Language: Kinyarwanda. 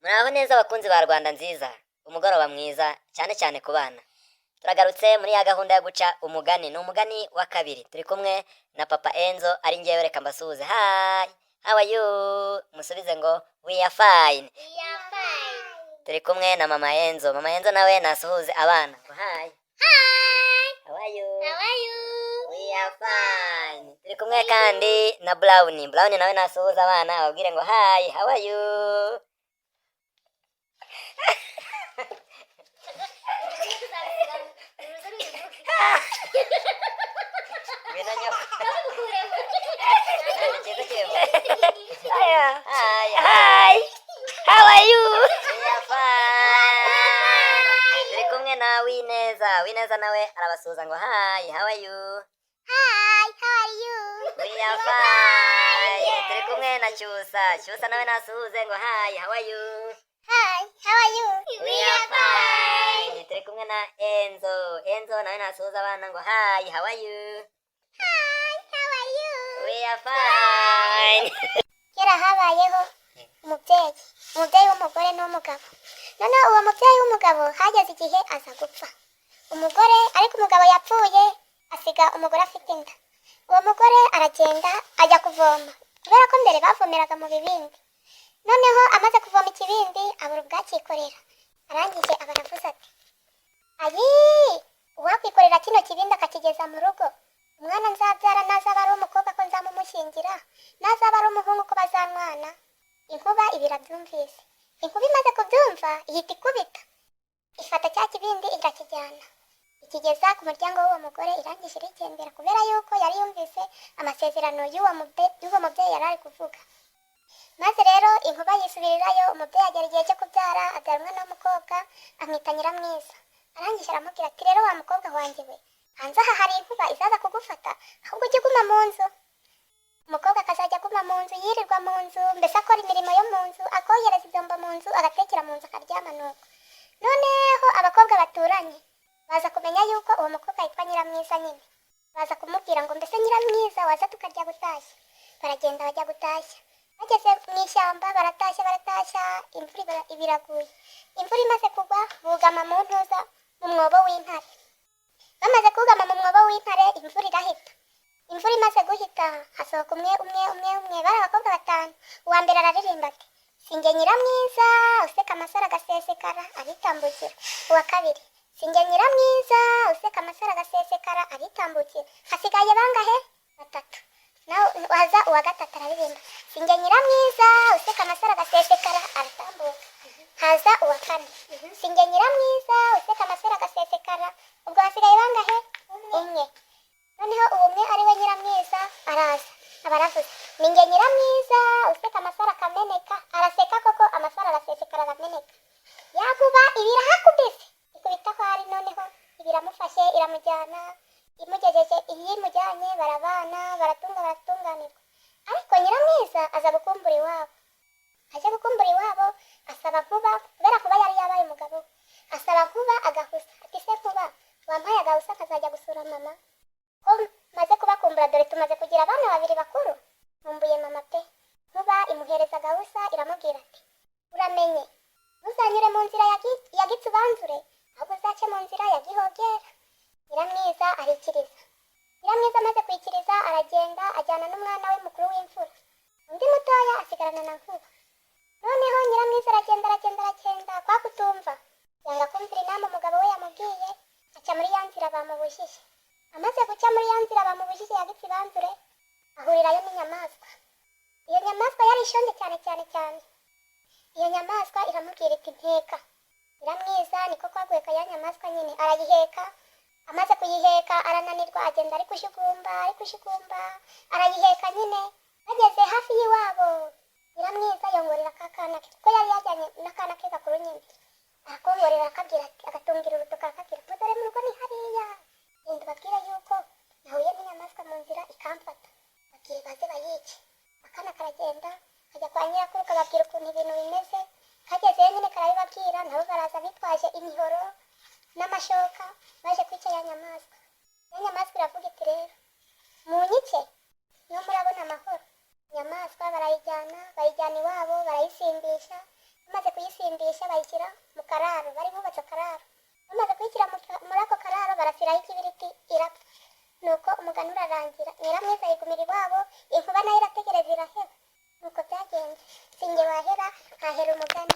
Muraho neza abakunzi ba Rwanda nziza, umugoroba mwiza cyane cyane ku bana. Turagarutse muri ya gahunda yo guca umugani. Ni umugani wa kabiri. Turi kumwe na Papa Enzo ari ngewe, reka mbasuhuze. Hi, how are you? Musubize ngo we are fine. We are fine. Turi kumwe na Mama Enzo. Mama Enzo nawe nasuhuze abana. Hi. Hi. How are you? How are you? We are fine. Turi kumwe kandi na Brownie. Brownie nawe nasuhuze abana, ababwire ngo hi, how are you? Hi, how are you? We are fine. Turi kumwe na Wineza. Wineza nawe arabasuhuza ngo hi, how are you? Hi, how are you? We are fine. Turi kumwe na Cyusa. Cyusa nawe nasuhuze ngo hi, how are you? Hi, how are you? We are fine. Turi kumwe na Enzo. Enzo nawe nasuhuza abana ngo hi, how are you? Hi, how are you? We are fine. Kera habayeho umubyeyi w'umugore n'umugabo. Noneho uwo mubyeyi w'umugabo hageze igihe aza gupfa. Ariko umugabo yapfuye asiga umugore afite inda. Uwo mugore aragenda ajya kuvoma, kubera ko mbere bavomeraga mu bibindi. Noneho amaze kuvoma ikibindi abura ubwakikorera, arangije aba aravuze ati, ayi, uwakwikorera kino kibindi akakigeza mu rugo, umwana nzabyara nazaba ari umukobwa ko nzamumushyingira, nazaba ari umuhungu ko bazanwana. Inkuba ibirabyumvise. Inkuba imaze kubyumva ihita ikubita, ifata cya kibindi irakijyana, ikigeza ku muryango w'uwo mugore, irangije irigendera, kubera yuko yari yumvise amasezerano y'uwo mubyeyi yari ari kuvuga. Maze rero inkuba yisubirirayo, umubyeyi agera igihe cyo kubyara, abyara umwana w'umukobwa, amwita Nyiramwiza. Arangije aramubwira ati, rero wa mukobwa wanjye we, hanze aha hari inkuba izaza kugufata, ahubwo ujye uguma mu nzu. Umukobwa akazajya aguma mu nzu, yirirwa mu nzu, mbese akora imirimo yo mu nzu, akohereza ibyombo mu nzu, agatekera mu nzu, akaryama nuko. Noneho abakobwa baturanye baza kumenya yuko uwo mukobwa yitwa Nyiramwiza nyine. Baza kumubwira ngo mbese Nyiramwiza waza tukarya gutashya. Baragenda bajya gutashya. Bageze mu ishyamba baratashya, imvura ibiraguye. Imvura imaze kugwa bugama mu mwobo w'intare. Bamaze kugama mu mwobo w'intare, imvura irahita. Imvura imaze guhita hasohoka umwe, bari abakobwa batanu. Uwa mbere araririmba ati, sinjye Nyiramwiza useka amasaro agasesekara aritambukira. Uwa kabiri, sinjye Nyiramwiza useka amasaro agasesekara aritambukira. Hasigaye bangahe? Batatu. Naho waza uwa gatatu araririmba, sinjye Nyiramwiza useka amasaro agasesekara aratambuka. Haza uwa kane, sinjye Nyiramwiza useka amasaro agasesekara. Ubwo hasigaye bangahe? Umwe. Noneho uwo umwe ari we Nyiramwiza araza, aba aravuze, ninjye Nyiramwiza useka amasaro akameneka. Araseka koko, amasaro arasesekara arameneka. Yakuba ibirahakubise, ikubita ko ari, noneho ibiramufashe iramujyana. Imugejeje iyimujyanye barabana, baratunganirwa. Ariko Nyiramwiza aza gukumbura iwabo. Aje gukumbura iwabo asaba Nkuba, kubera Nkuba yari yabaye umugabo, asaba Nkuba agahusa. Ati, se Nkuba, wampaye agahusa akazajya gusura mama? Ko maze kubakumbura, dore tumaze kugira abana babiri bakuru, nkumbuye mama pe. Nkuba imuhereza agahusa, iramubwira ati, uramenye, ntuzanyure mu nzira ya Gitsubanzure, ahubwo uzace mu nzira ya Gihogera. Nyiramwiza arikiriza. Nyiramwiza amaze kwikiriza aragenda, ajyana n'umwana we mukuru w'imfura. Undi mutoya asigarana na Nkuba. Noneho Nyiramwiza aragenda, kwa kutumva yanga kumvira inama umugabo we yamubwiye, aca muri ya nzira bamubujije. Amaze guca muri ya nzira bamubujije ya Gitsubanzure, ahurirayo n'inyamaswa. Iyo nyamaswa yari ishonje cyane. Iyo nyamaswa iramubwira iti, nteka. Nyiramwiza niko kwaguheka ya nyamaswa nyine, arayiheka. Amaze kuyiheka arananirwa, agenda ari kushigumba, arayiheka nyine. Bageze hafi y'iwabo, Nyiramwiza yongorera akana ke, kuko yari yajyanye n'akana ke gakuru nyine. Arakongorera agatungira urutoki akabwira, dore mu rugo ni hariya. Genda ubabwire yuko nahuye n'inyamaswa mu nzira ikamfata, babwire baze bayice. Akana karagenda kajya kwa nyirakuru kababwira ukuntu ibintu bimeze. Kagezeyo nyine karabibabwira, nabo baraza bitwaje imihoro n'amashoka, baje kwica ya nyamaswa. Ya nyamaswa iravuga iti, rero munyice niyo murabona amahoro. Inyamaswa barayijyana iwabo, barayisimbisha. Bamaze kuyisimbisha bayishe bayishyira mu kararo, bari bubatse akararo. Bamaze kuyishyira muri ako kararo barasiraho ikibiriti irapfa. Nuko umugani urarangira, nyiramwiza yigumira iwabo, inkuba nayo irategereza iraheba. Nuko byagenze, sinjye wahera hahera umugani.